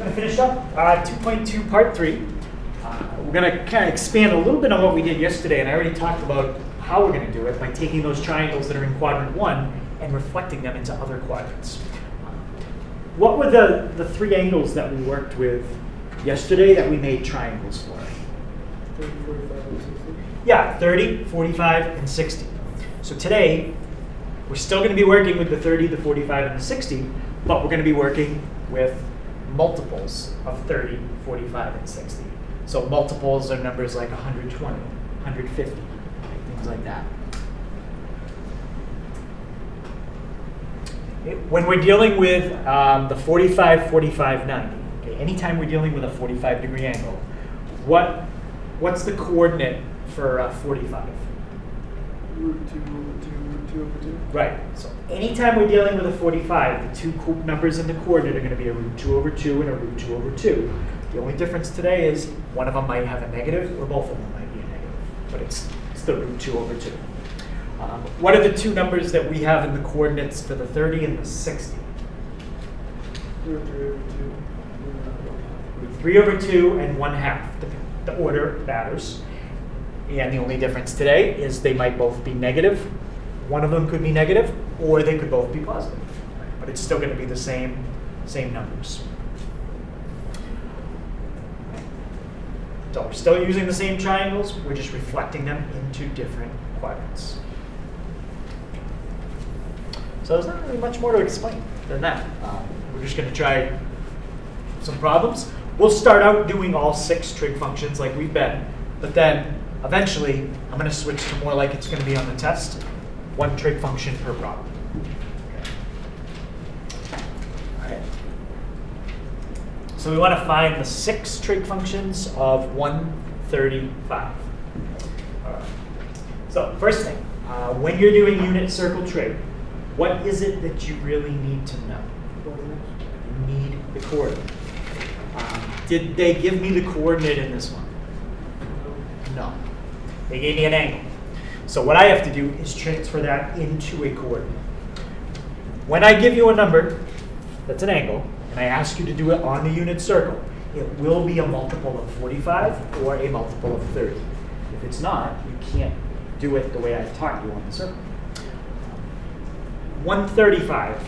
going to finish up 2.2 part 3. We're going to kind of expand a little bit on what we did yesterday, and I already talked about how we're going to do it by taking those triangles that are in quadrant 1 and reflecting them into other quadrants. What were the three angles that we worked with yesterday that we made triangles for? 30, 45, and 60. Yeah, 30, 45, and 60. So today, we're still going to be working with the 30, the 45, and the 60, but we're going to be working with multiples of 30, 45, and 60. So multiples are numbers like 120, 150, things like that. When we're dealing with the 45, 45, 90, okay, anytime we're dealing with a 45-degree angle, what's the coordinate for 45? Root 2 over 2, root 2 over 2. Right. So anytime we're dealing with a 45, the two numbers in the coordinate are going to be a root 2 over 2 and a root 2 over 2. The only difference today is one of them might have a negative, or both of them might be a negative. But it's the root 2 over 2. What are the two numbers that we have in the coordinates for the 30 and the 60? Root 3 over 2. Root 3 over 2 and 1/2. The order matters. And the only difference today is they might both be negative. One of them could be negative, or they could both be positive. But it's still going to be the same numbers. So we're still using the same triangles. We're just reflecting them into different quadrants. So there's not really much more to explain than that. We're just going to try some problems. We'll start out doing all 6 trig functions like we've been, but then eventually I'm going to switch to more like it's going to be on the test, 1 trig function per problem. Okay. All right. So we want to find the 6 trig functions of 135. All right. So first thing, when you're doing unit circle trig, what is it that you really need to know? You need the coordinate. Did they give me the coordinate in this one? No. They gave me an angle. So what I have to do is transfer that into a coordinate. When I give you a number that's an angle, and I ask you to do it on the unit circle, it will be a multiple of 45 or a multiple of 30. If it's not, you can't do it the way I've taught you on the circle. 135,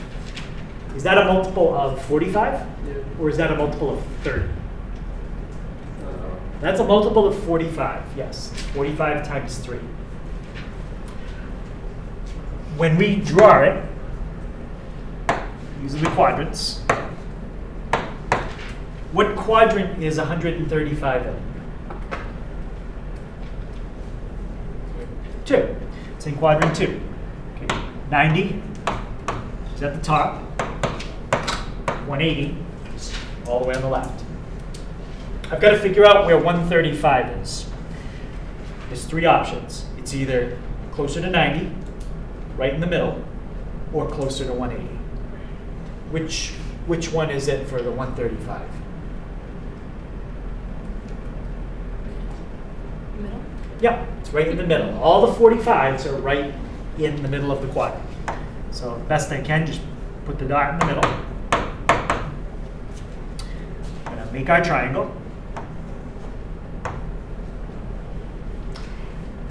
is that a multiple of 45? Yeah. Or is that a multiple of 30? That's a multiple of 45, yes. 45 times 3. When we draw it, using the quadrants, what quadrant is 135 in? 2. It's in quadrant 2. Okay. 90 is at the top. 180 is all the way on the left. I've got to figure out where 135 is. There's 3 options. It's either closer to 90, right in the middle, or closer to 180. Which one is it for the 135? Middle? Yeah, it's right in the middle. All the 45s are right in the middle of the quadrant. So best I can, just put the dot in the middle. I'm going to make our triangle.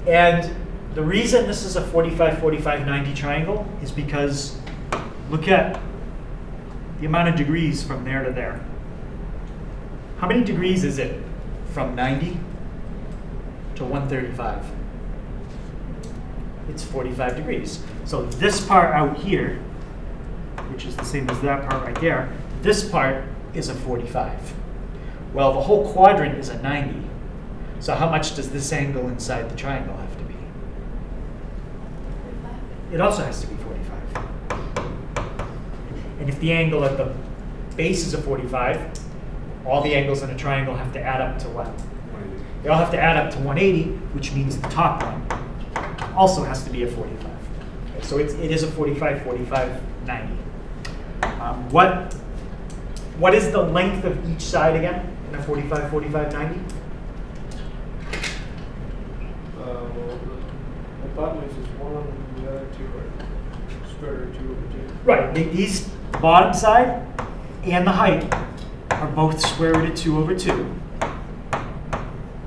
And the reason this is a 45, 45, 90 triangle is because look at the amount of degrees from there to there. How many degrees is it from 90 to 135? It's 45 degrees. So this part out here, which is the same as that part right there, this part is a 45. Well, the whole quadrant is a 90. So how much does this angle inside the triangle have to be? 45. It also has to be 45. And if the angle at the base is a 45, all the angles in a triangle have to add up to what? 180. They all have to add up to 180, which means the top one also has to be a 45. Okay, so it is a 45, 45, 90. What is the length of each side again in a 45, 45, 90? Well, the hypotenuse is 1, and the other 2 are square root 2 over 2. Right, these bottom side and the height are both square root of 2 over 2.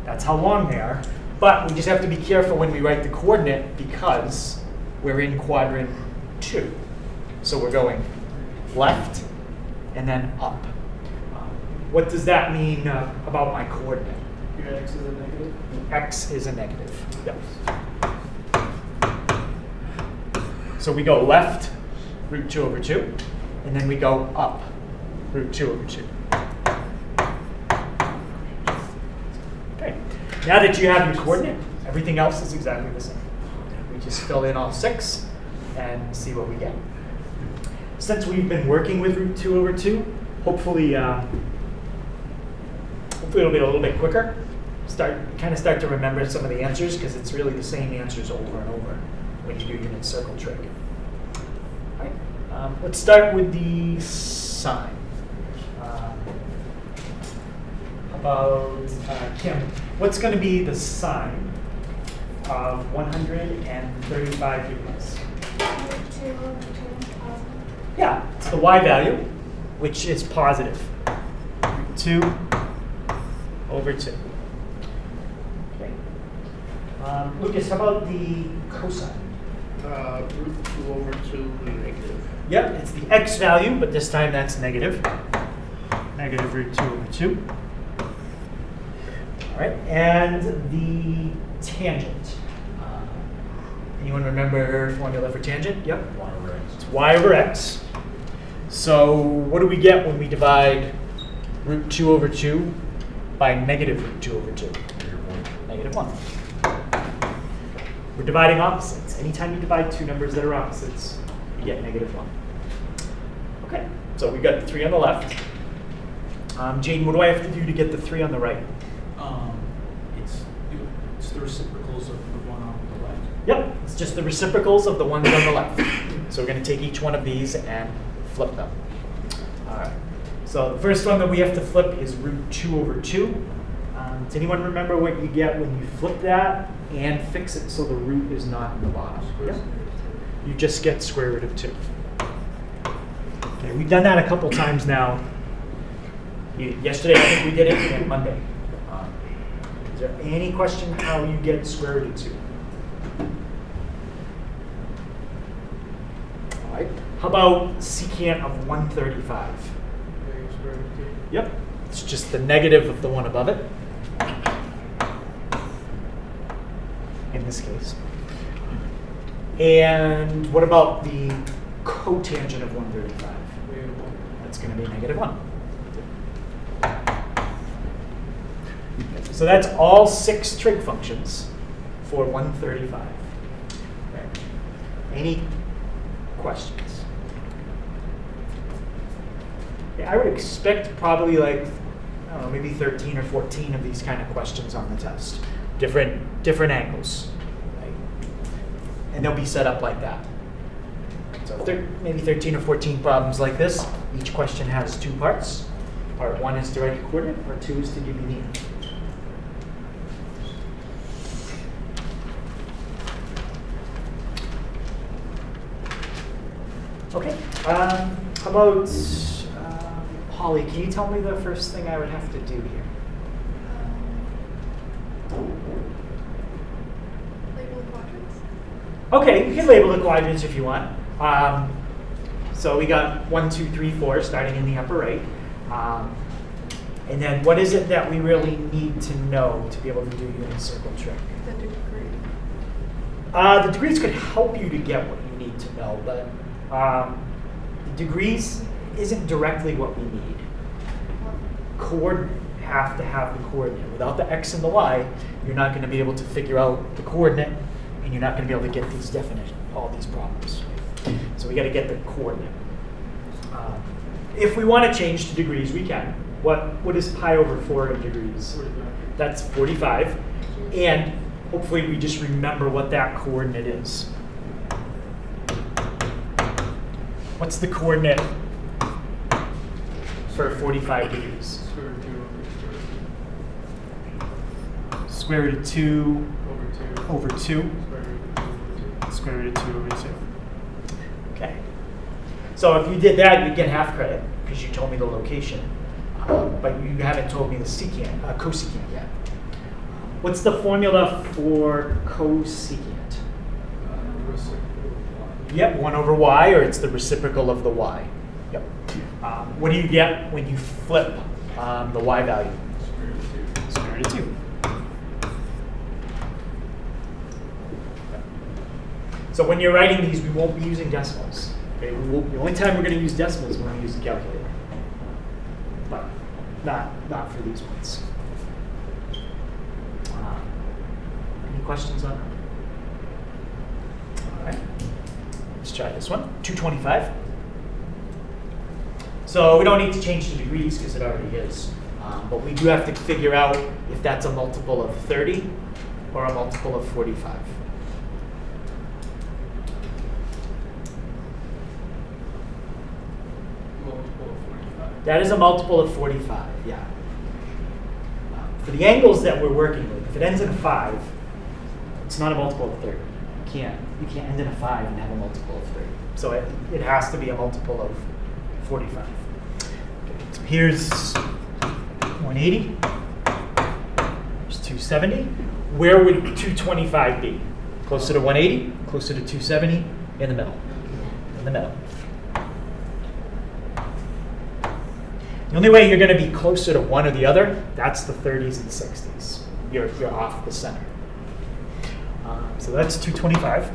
That's how long they are. But we just have to be careful when we write the coordinate because we're in quadrant 2. So we're going left and then up. What does that mean about my coordinate? Your x is a negative? X is a negative. Yep. So we go left, root 2 over 2, and then we go up, root 2 over 2. Okay. Now that you have your coordinate, everything else is exactly the same. We just fill in all 6 and see what we get. Since we've been working with root 2 over 2, hopefully it'll be a little bit quicker. Kind of start to remember some of the answers because it's really the same answers over and over when you do unit circle trig. All right. Let's start with the sign. How about Kim? What's going to be the sign of 135 degrees? Yeah, it's the y value, which is positive. 2 over 2. Okay. Lucas, how about the cosine? Root 2 over 2 negative. Yep, it's the x value, but this time that's negative. Negative root 2 over 2. All right, and the tangent. Anyone remember formula for tangent? Yep. Y over x. It's y over x. So what do we get when we divide root 2 over 2 by negative root 2 over 2? Negative 1. We're dividing opposites. Anytime you divide two numbers that are opposites, you get negative 1. Okay, so we got the 3 on the left. Jaden, what do I have to do to get the 3 on the right? It's the reciprocals of the one on the left. Yep, it's just the reciprocals of the ones on the left. So we're going to take each one of these and flip them. All right. So the first one that we have to flip is root 2 over 2. Does anyone remember what you get when you flip that and fix it so the root is not in the bottom? Yep. You just get square root of 2. Okay, we've done that a couple times now. Yesterday, I think we did it, and Monday. Is there any question how you get square root of 2? All right. How about secant of 135? Yep. It's just the negative of the one above it. In this case. And what about the cotangent of 135? That's going to be negative 1. So that's all 6 trig functions for 135. Okay. Any questions? Yeah, I would expect probably like, I don't know, maybe 13 or 14 of these kind of questions on the test. Different angles. Right? And they'll be set up like that. So maybe 13 or 14 problems like this. Each question has 2 parts. Part 1 is to write the coordinate, part 2 is to give you the answer. Okay, how about Holly, can you tell me the first thing I would have to do here? Label the quadrants. Okay, you can label the quadrants if you want. So we got 1, 2, 3, 4 starting in the upper right. And then what is it that we really need to know to be able to do unit circle trig? The degree. The degrees could help you to get what you need to know, but the degrees isn't directly what we need. Coordinate have to have the coordinate. Without the x and the y, you're not going to be able to figure out the coordinate, and you're not going to be able to get these all these problems. So we got to get the coordinate. If we want to change to degrees, we can. What is pi over 4 in degrees? 45. That's 45. And hopefully we just remember what that coordinate is. What's the coordinate for 45 degrees? Square root of 2 over 2. Square root of 2 over 2. Okay. So if you did that, you'd get half credit because you told me the location. but you haven't told me the secant, cosecant yet. What's the formula for cosecant? Reciprocal of y. Yep, 1 over y, or it's the reciprocal of the y. Yep. What do you get when you flip the y value? Square root of 2. So when you're writing these, we won't be using decimals. Okay? The only time we're going to use decimals is when we use the calculator. But not for these ones. Any questions on that? All right. Let's try this one. 225. So we don't need to change the degrees because it already is. But we do have to figure out if that's a multiple of 30 or a multiple of 45. Multiple of 45. That is a multiple of 45, yeah. For the angles that we're working with, if it ends in a 5, it's not a multiple of 30. You can't end in a 5 and have a multiple of 30. So it has to be a multiple of 45. Okay, so here's 180. There's 270. Where would 225 be? Closer to 180? Closer to 270? In the middle. In the middle. The only way you're going to be closer to one or the other, that's the 30s and 60s. You're off the center. So that's 225.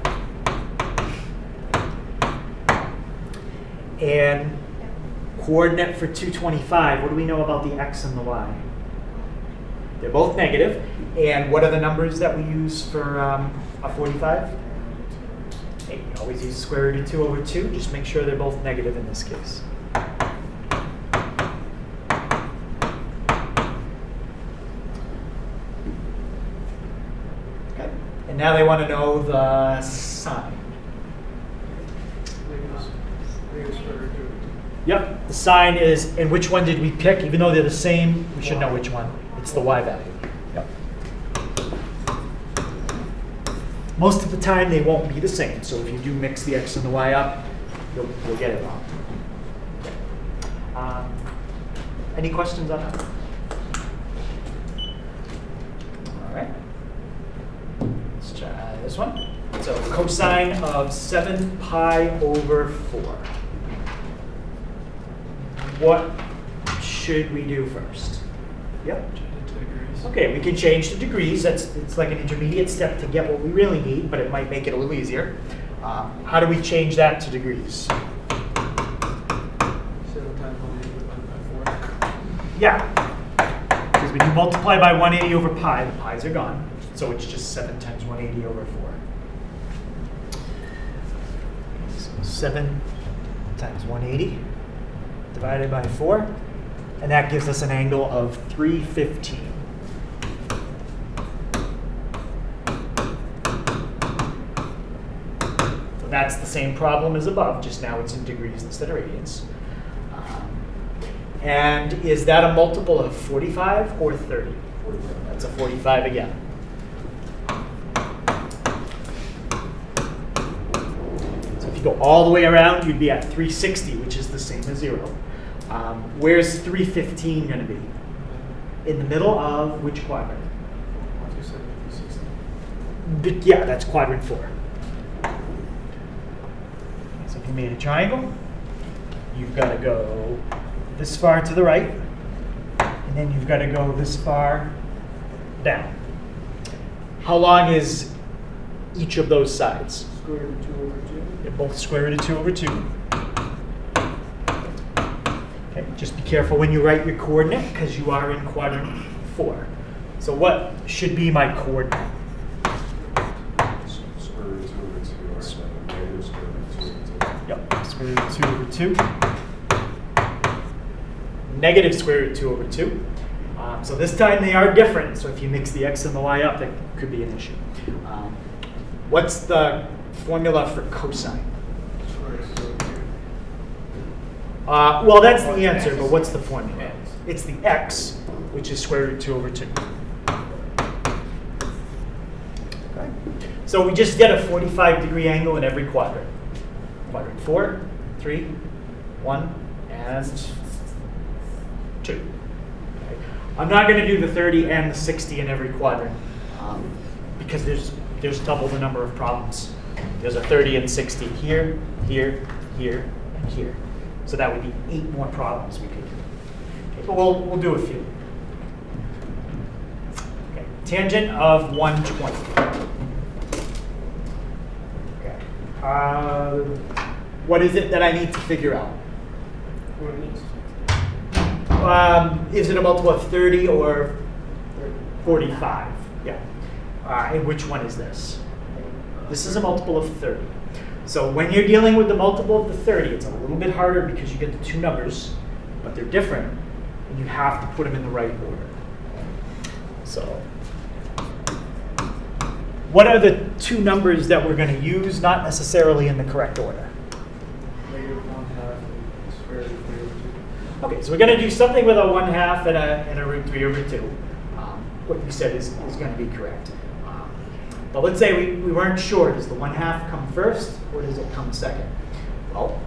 And coordinate for 225, what do we know about the x and the y? They're both negative. And what are the numbers that we use for a 45? Hey, you always use square root of 2 over 2. Just make sure they're both negative in this case. And now they want to know the sign. Negative square root of 2. Yep, the sign is, and which one did we pick? Even though they're the same, we should know which one. It's the y value. Yep. Most of the time, they won't be the same. So if you do mix the x and the y up, you'll get it wrong. Any questions on that? All right. Let's try this one. So cosine of 7 pi over 4. What should we do first? Yep. Okay, we can change the degrees. It's like an intermediate step to get what we really need, but it might make it a little easier. How do we change that to degrees? 7 times 180 divided by 4. Yeah, because when you multiply by 180 over pi, the pi's are gone. So it's just 7 times 180 over 4. So 7 times 180 divided by 4. And that gives us an angle of 315. So that's the same problem as above, just now it's in degrees instead of radians. And is that a multiple of 45 or 30? 45. That's a 45 again. So if you go all the way around, you'd be at 360, which is the same as 0. Where's 315 going to be? In the middle of which quadrant? 270, Yeah, that's quadrant 4. So if you made a triangle, you've got to go this far to the right, and then you've got to go this far down. How long is each of those sides? Square root of 2 over 2. They're both square root of 2 over 2. Okay, just be careful when you write your coordinate because you are in quadrant 4. So what should be my coordinate? Square root of 2 over 2, or negative square root of 2 over 2. Yep, square root of 2 over 2. Negative square root of 2 over 2. So this time they are different. So if you mix the x and the y up, that could be an issue. What's the formula for cosine? Square root of 2 over 2. Well, that's the answer, but what's the formula? It's the x, which is square root of 2 over 2. Okay. So we just get a 45-degree angle in every quadrant. Quadrant 4, 3, 1, and 2. 2. Okay? I'm not going to do the 30 and the 60 in every quadrant because there's double the number of problems. There's a 30 and 60 here, here, here, and here. So that would be 8 more problems we could do. Okay, but we'll do a few. Okay. Tangent of 120. Okay. What is it that I need to figure out? Is it a multiple of 30 or 45? Yeah. And which one is this? This is a multiple of 30. So when you're dealing with the multiple of the 30, it's a little bit harder because you get the 2 numbers, but they're different, and you have to put them in the right order. So what are the 2 numbers that we're going to use, not necessarily in the correct order? -1/2 square root of 3 over 2. Okay, so we're going to do something with a 1/2 and a root 3 over 2. What you said is going to be correct. But let's say we weren't sure. Does the 1/2 come first or does it come second? Well,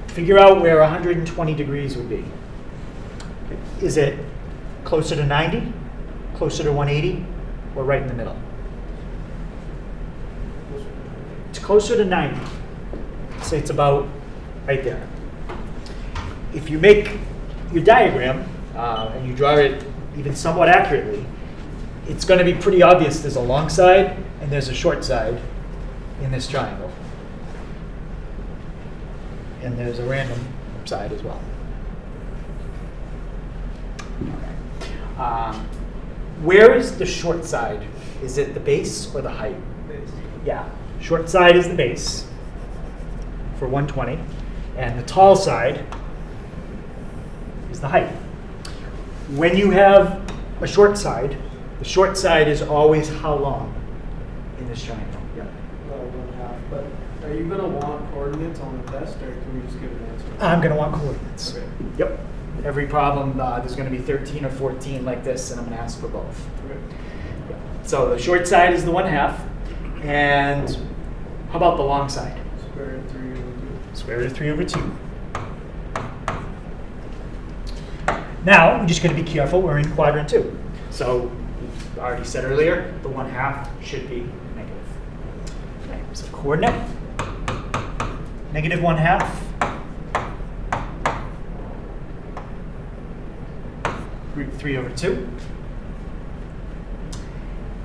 figure out where 120 degrees would be. Is it closer to 90, closer to 180, or right in the middle? It's closer to 90. Say it's about right there. If you make your diagram and you draw it even somewhat accurately, it's going to be pretty obvious there's a long side and there's a short side in this triangle. And there's a random side as well. Okay. Where is the short side? Is it the base or the height? Base. Yeah, short side is the base for 120, and the tall side is the height. When you have a short side, the short side is always how long in this triangle? Yeah. 1/2. But are you going to want coordinates on the test, or can we just give an answer? I'm going to want coordinates. Okay. Yep. Every problem, there's going to be 13 or 14 like this, and I'm going to ask for both. Okay. Yeah. So the short side is the 1/2, and how about the long side? Square root of 3 over 2. Square root of 3 over 2. Now, we're just going to be careful. We're in quadrant 2. So, we already said earlier, the 1/2 should be negative. Okay, so coordinate, negative 1/2. Root 3 over 2.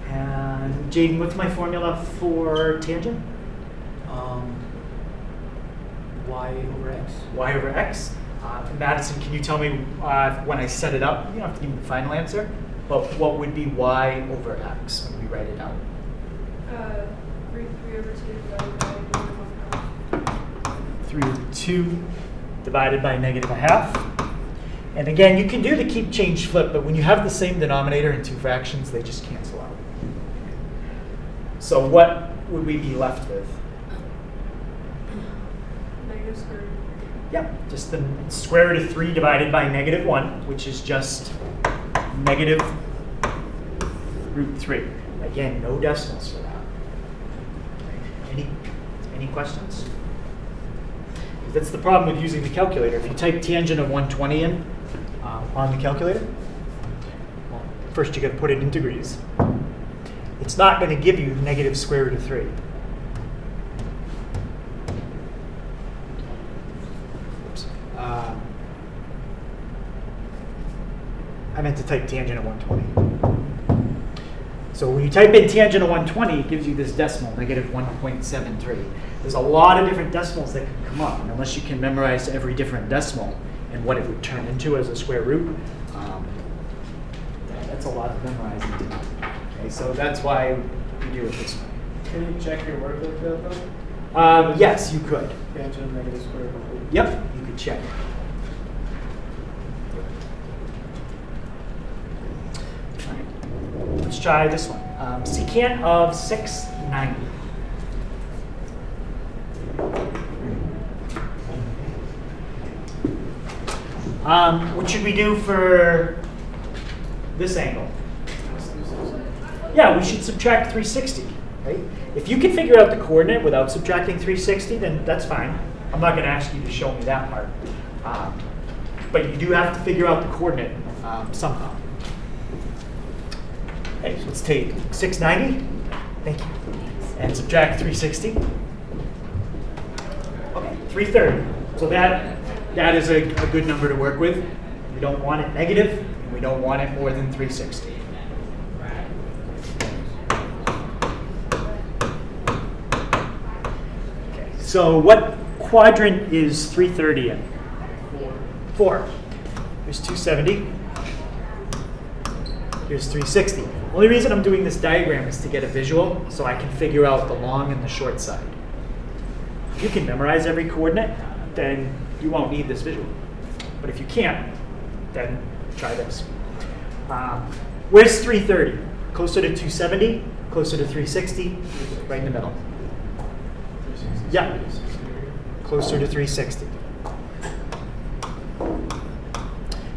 And Jaden, what's my formula for tangent? Y over x. Y over x. Madison, can you tell me when I set it up? You don't have to give me the final answer, but what would be y over x when we write it out? Root 3 over 2 divided by -1/2. 3 over 2 divided by -1/2. And again, you can do the keep, change, flip, but when you have the same denominator in 2 fractions, they just cancel out. So what would we be left with? Negative square root. Yep, just the square root of 3 divided by -1, which is just negative root 3. Again, no decimals for that. Any questions? That's the problem with using the calculator. If you type tangent of 120 in on the calculator, well, first you got to put it in degrees. It's not going to give you negative square root of 3. I meant to type tangent of 120. So when you type in tangent of 120, it gives you this decimal, negative 1.73. There's a lot of different decimals that can come up, and unless you can memorize every different decimal and what it would turn into as a square root, that's a lot of memorizing to do. Okay, so that's why we do it this way. Can you check your work like that, though? Yes, you could. Tangent of negative square root of 2. Yep, you could check. Let's try this one. Secant of 690. What should we do for this angle? Yeah, we should subtract 360, right? If you can figure out the coordinate without subtracting 360, then that's fine. I'm not going to ask you to show me that part. but you do have to figure out the coordinate somehow. Okay, so let's take 690, thank you, and subtract 360. Okay, 330. So that is a good number to work with. We don't want it negative, and we don't want it more than 360. Okay, so what quadrant is 330 in? 4. Here's 270. Here's 360. Only reason I'm doing this diagram is to get a visual so I can figure out the long and the short side. If you can memorize every coordinate, then you won't need this visual. But if you can't, then try this. Where's 330? Closer to 270? Closer to 360? Right in the middle. Yeah. Closer to 360.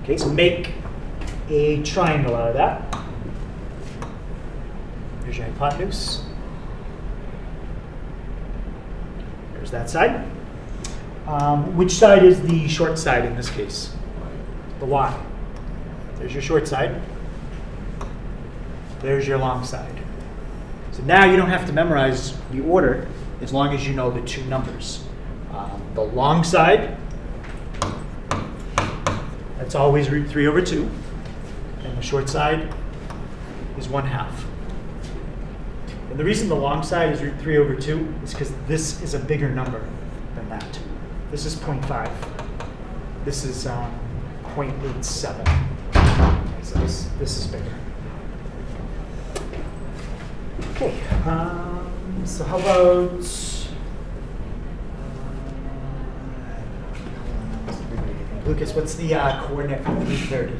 Okay, so make a triangle out of that. Here's your hypotenuse. There's that side. Which side is the short side in this case? The y. There's your short side. There's your long side. So now you don't have to memorize the order as long as you know the two numbers. The long side, that's always root 3 over 2. And the short side is 1/2. And the reason the long side is root 3 over 2 is because this is a bigger number than that. This is 0.5. This is 0.87. So this is bigger. Okay, so how about Lucas, what's the coordinate for 330?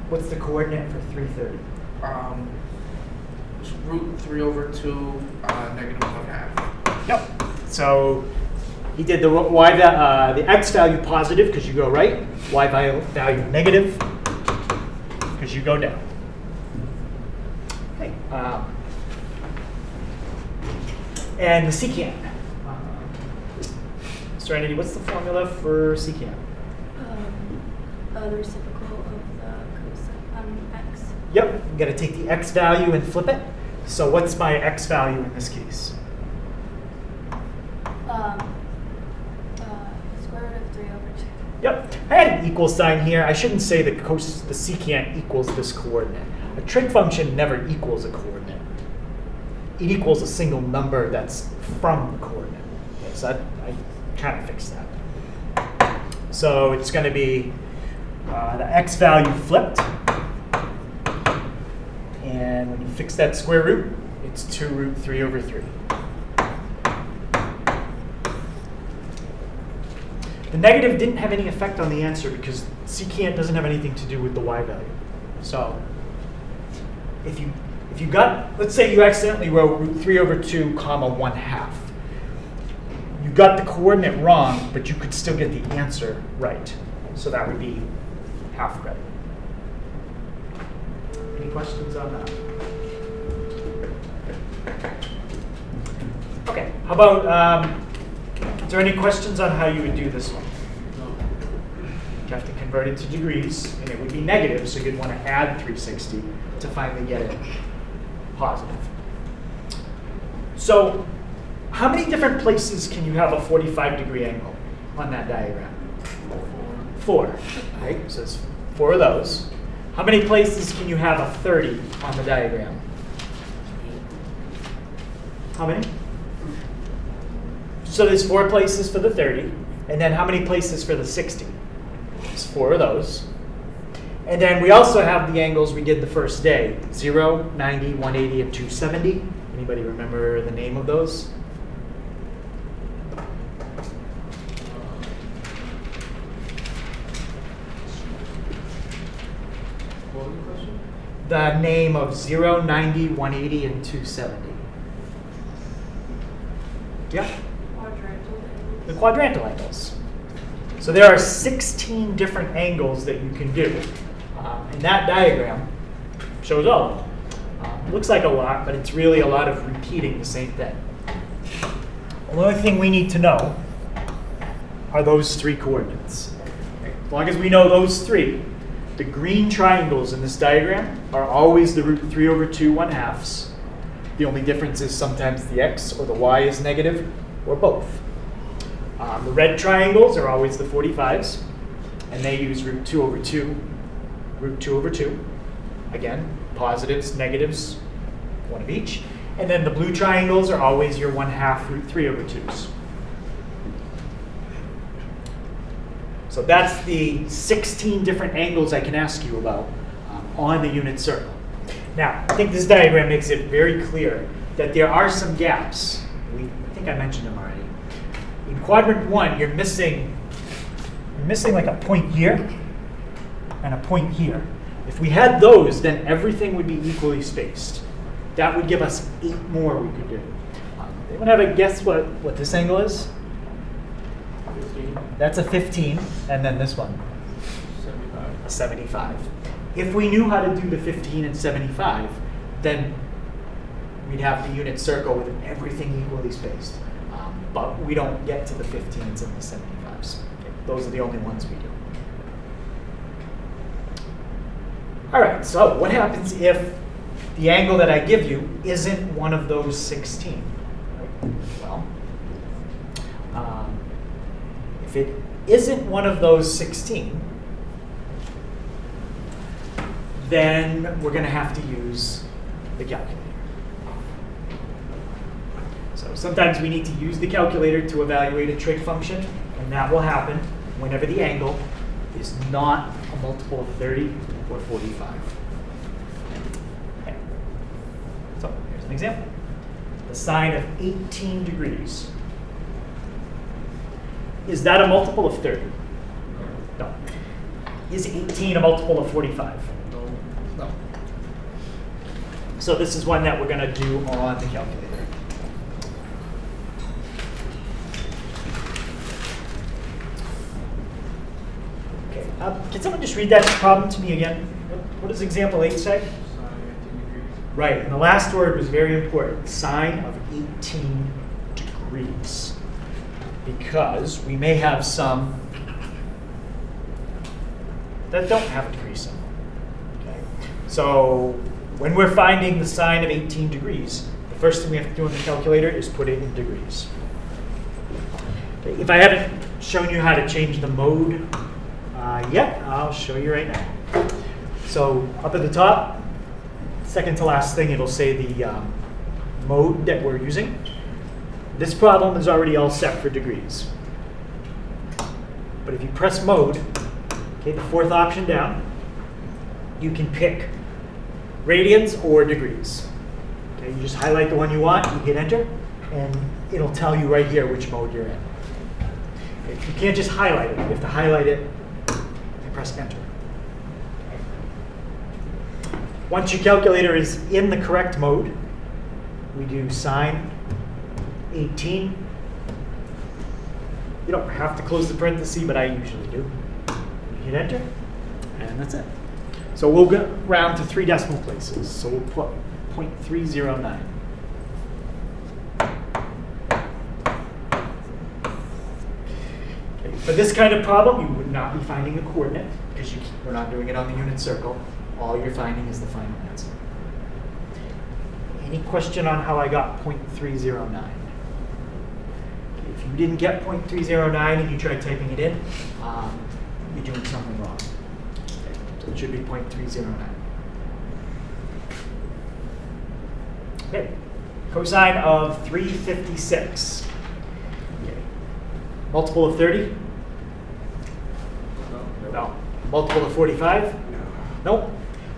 What's the coordinate for 330? It's root 3 over 2, negative 1/2. Yep. So he did the y the x value positive because you go right, y value negative because you go down. Okay. And the secant. Serenity, what's the formula for secant? The reciprocal of the cosine x. Yep, you got to take the x value and flip it. So what's my x value in this case? Square root of 3 over 2. Yep, I had an equal sign here. I shouldn't say the secant equals this coordinate. A trig function never equals a coordinate. It equals a single number that's from the coordinate. Okay, so I kind of fixed that. So it's going to be the x value flipped. And when you fix that square root, it's 2 root 3 over 3. The negative didn't have any effect on the answer because secant doesn't have anything to do with the y value. So if you got, let's say you accidentally wrote root 3 over 2 comma 1/2. You got the coordinate wrong, but you could still get the answer right. So that would be half credit. Any questions on that? Okay, how about, is there any questions on how you would do this one? You have to convert it to degrees, and it would be negative, so you'd want to add 360 to finally get it positive. So how many different places can you have a 45-degree angle on that diagram? 4, right? So it's 4 of those. How many places can you have a 30 on the diagram? How many? So there's 4 places for the 30, and then how many places for the 60? There's 4 of those. And then we also have the angles we did the first day, 0, 90, 180, and 270. Anybody remember the name of those? What was the question? The name of 0, 90, 180, and 270. Yeah? The quadrantal angles. So there are 16 different angles that you can do. And that diagram shows all of them. It looks like a lot, but it's really a lot of repeating the same thing. The only thing we need to know are those three coordinates. As long as we know those three, the green triangles in this diagram are always the root 3 over 2 1/2. The only difference is sometimes the x or the y is negative, or both. The red triangles are always the 45s, and they use root 2 over 2, root 2 over 2. Again, positives, negatives, one of each. And then the blue triangles are always your 1/2 root 3 over 2s. So that's the 16 different angles I can ask you about on the unit circle. Now, I think this diagram makes it very clear that there are some gaps. I think I mentioned them already. In quadrant 1, you're missing like a point here and a point here. If we had those, then everything would be equally spaced. That would give us 8 more we could do. Anyone have a guess what this angle is? 15, That's a 15, and then this one, 75. a 75. If we knew how to do the 15 and 75, then we'd have the unit circle with everything equally spaced. But we don't get to the 15s and the 75s. Those are the only ones we do. All right, so what happens if the angle that I give you isn't one of those 16? Well, if it isn't one of those 16, then we're going to have to use the calculator. So sometimes we need to use the calculator to evaluate a trig function, and that will happen whenever the angle is not a multiple of 30 or 45. Okay. So here's an example. The sine of 18 degrees. Is that a multiple of 30? No. Is 18 a multiple of 45? No. So this is one that we're going to do on the calculator. Okay. Can someone just read that problem to me again? What does example 8 say? Sine 18 degrees. Right, and the last word was very important. Sine of 18 degrees. Because we may have some that don't have a degree symbol. Okay? So when we're finding the sine of 18 degrees, the first thing we have to do in the calculator is put it in degrees. Okay, if I haven't shown you how to change the mode yet, I'll show you right now. So up at the top, second to last thing, it'll say the mode that we're using. This problem is already all set for degrees. But if you press mode, okay, the fourth option down, you can pick radians or degrees. Okay, you just highlight the one you want, you hit enter, and it'll tell you right here which mode you're in. Okay, you can't just highlight it. You have to highlight it and press enter. Once your calculator is in the correct mode, we do sine 18. You don't have to close the parenthesis, but I usually do. You hit enter, and that's it. So we'll go round to 3 decimal places. So we'll put 0.309. Okay, for this kind of problem, you would not be finding a coordinate because we're not doing it on the unit circle. All you're finding is the final answer. Any question on how I got 0.309? If you didn't get 0.309 and you tried typing it in, you're doing something wrong. Okay, so it should be 0.309. Okay, cosine of 356. Okay. Multiple of 30? No. Multiple of 45? Nope.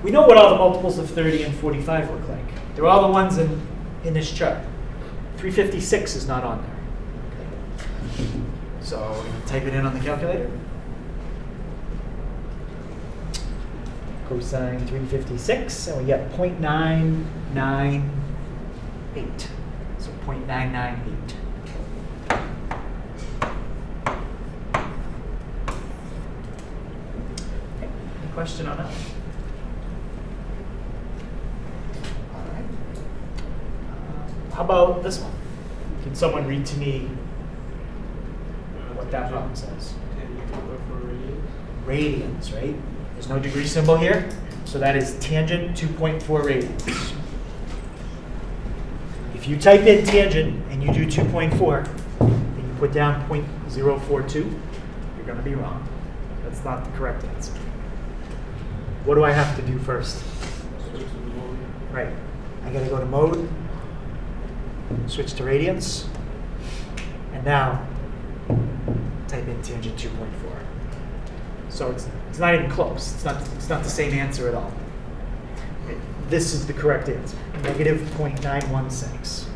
We know what all the multiples of 30 and 45 look like. They're all the ones in this chart. 356 is not on there. Okay. So we're going to type it in on the calculator. Cosine 356, and we get 0.998. So 0.998. Okay. Any question on that? How about this one? Can someone read to me what that problem says. Tangent 2.4 radians. Radians, right? There's no degree symbol here, so that is tangent 2.4 radians. If you type in tangent and you do 2.4, and you put down 0.042, you're going to be wrong. That's not the correct answer. What do I have to do first? Switch to the mode. Right. I got to go to mode, switch to radians, and now type in tangent 2.4. So it's not even close. It's not the same answer at all. This is the correct answer, negative 0.916.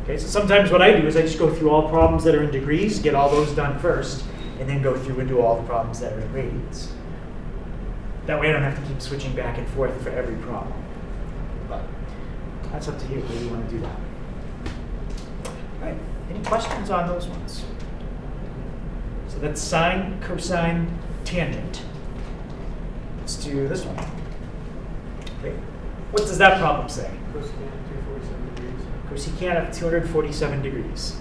Okay, so sometimes what I do is I just go through all problems that are in degrees, get all those done first, and then go through and do all the problems that are in radians. That way I don't have to keep switching back and forth for every problem. But that's up to you, whether you want to do that. All right, any questions on those ones? So that's sine, cosine, tangent. Let's do this one. Okay. What does that problem say? Cosecant 247 degrees. Cosecant of 247 degrees.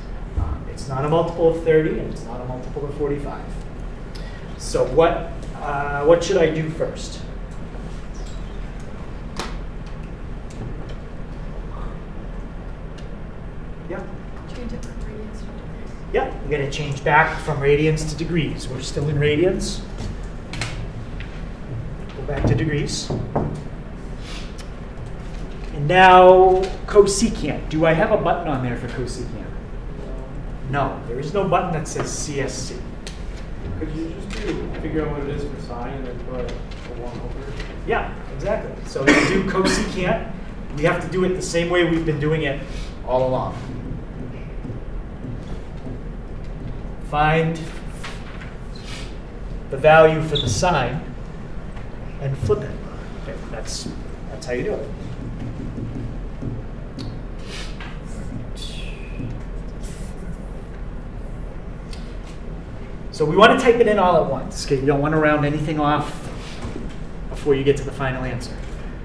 It's not a multiple of 30, and it's not a multiple of 45. So what should I do first? Yeah. Change it from radians to degrees. Yeah, we're going to change back from radians to degrees. We're still in radians. Go back to degrees. And now cosecant. Do I have a button on there for cosecant? No, there is no button that says CSC. Could you just figure out what it is for sine and then put a 1 over? Yeah, exactly. So to do cosecant, we have to do it the same way we've been doing it all along. Find the value for the sine and flip it. Okay, that's how you do it. So we want to type it in all at once. Okay, you don't want to round anything off before you get to the final answer.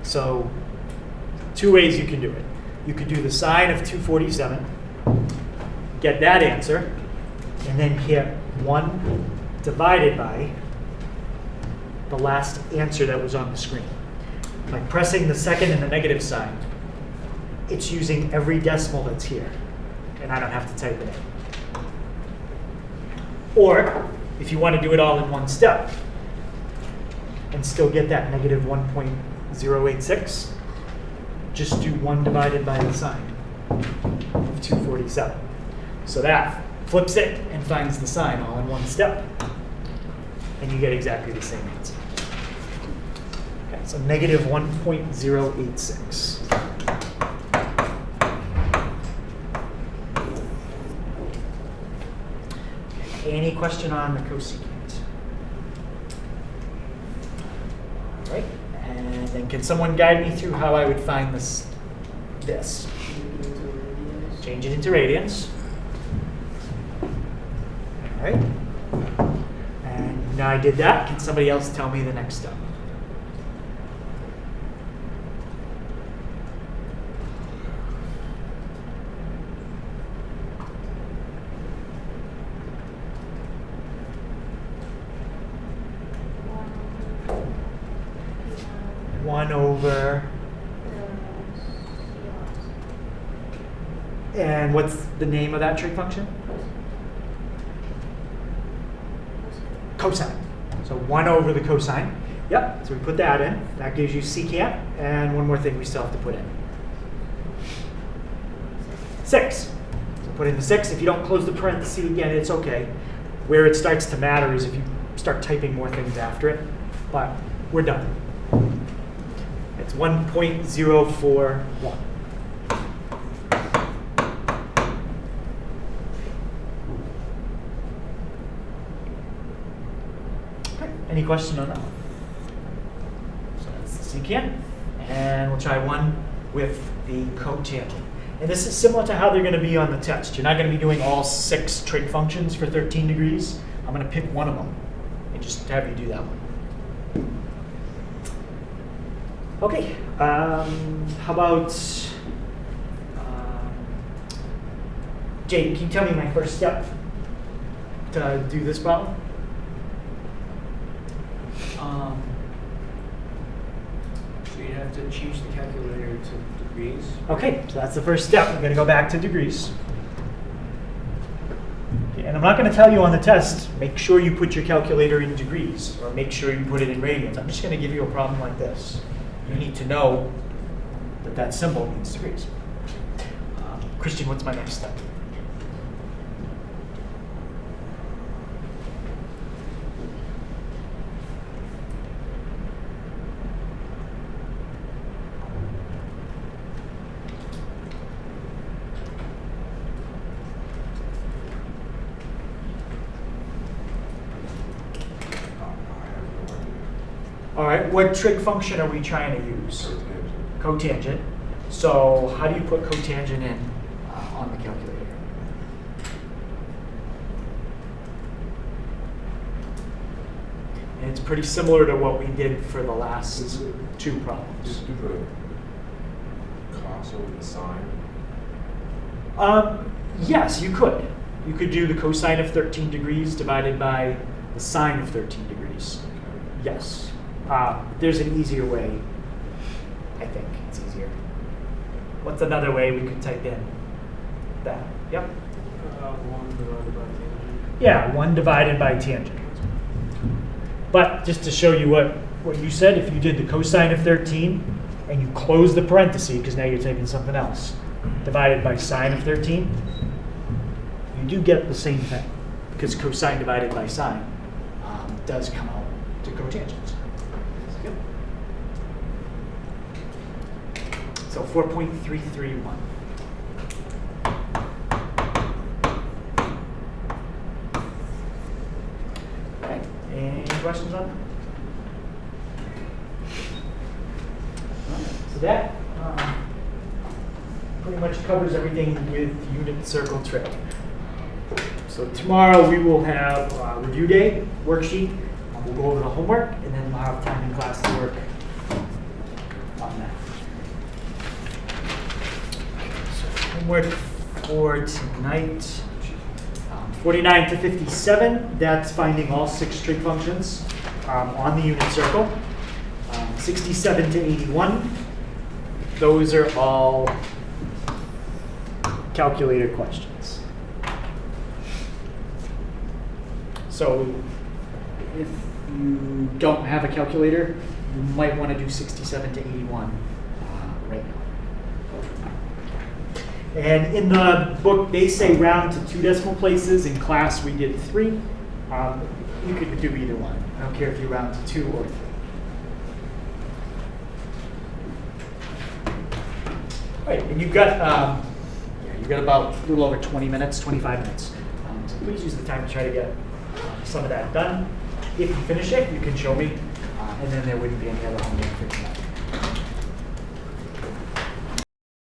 So 2 ways you can do it. You could do the sine of 247, get that answer, and then hit 1 divided by the last answer that was on the screen. By pressing the second and the negative sign, it's using every decimal that's here, and I don't have to type it in. Or, if you want to do it all in one step and still get that negative 1.086, just do 1 divided by the sine of 247. So that flips it and finds the sine all in one step, and you get exactly the same answer. Okay, so negative 1.086. Any question on the cosecant? All right, and then can someone guide me through how I would find this? Change it into radians. All right, and now I did that. Can somebody else tell me the next step? Over, and what's the name of that trig function? Cosine. So 1 over the cosine. Yep, so we put that in. That gives you secant, and one more thing we still have to put in. 6. So put in the 6. If you don't close the parenthesis again, it's okay. Where it starts to matter is if you start typing more things after it, but we're done. It's 1.041. Okay, any question on that one? So that's the secant. And we'll try one with the cotangent. And this is similar to how they're going to be on the test. You're not going to be doing all 6 trig functions for 13 degrees. I'm going to pick one of them and just have you do that one. Okay, how about Jade, can you tell me my first step to do this problem? So you have to change the calculator to degrees. Okay, so that's the first step. We're going to go back to degrees. Okay, and I'm not going to tell you on the test, make sure you put your calculator in degrees, or make sure you put it in radians. I'm just going to give you a problem like this. You need to know that that symbol means degrees. Christian, what's my next step? I have no idea. All right, what trig function are we trying to use? Cotangent. Cotangent. So how do you put cotangent in on the calculator? And it's pretty similar to what we did for the last two problems. Just do the cos over the sine. Yes, you could. You could do the cosine of 13 degrees divided by the sine of 13 degrees. Okay. Yes. There's an easier way. I think it's easier. What's another way we could type in that? Yep. 1 divided by tangent. Yeah, 1 divided by tangent. But just to show you what you said, if you did the cosine of 13 and you close the parenthesis, because now you're taking something else, divided by sine of 13, you do get the same thing, because cosine divided by sine does come out to cotangents. Yep. So 4.331. Okay, any questions on that? So that pretty much covers everything with unit circle trig. So tomorrow we will have review day, worksheet. We'll go over the homework, and then we'll have time in class to work on that. So homework for tonight, 49 to 57, that's finding all 6 trig functions on the unit circle. 67 to 81, those are all calculator questions. So if you don't have a calculator, you might want to do 67 to 81 right now. And in the book, they say round to 2 decimal places. In class, we did 3. You could do either one. I don't care if you round to 2 or 3. All right, and you've got about a little over 20 minutes, 25 minutes. So please use the time to try to get some of that done. If you finish it, you can show me, and then there wouldn't be any other homework for tonight.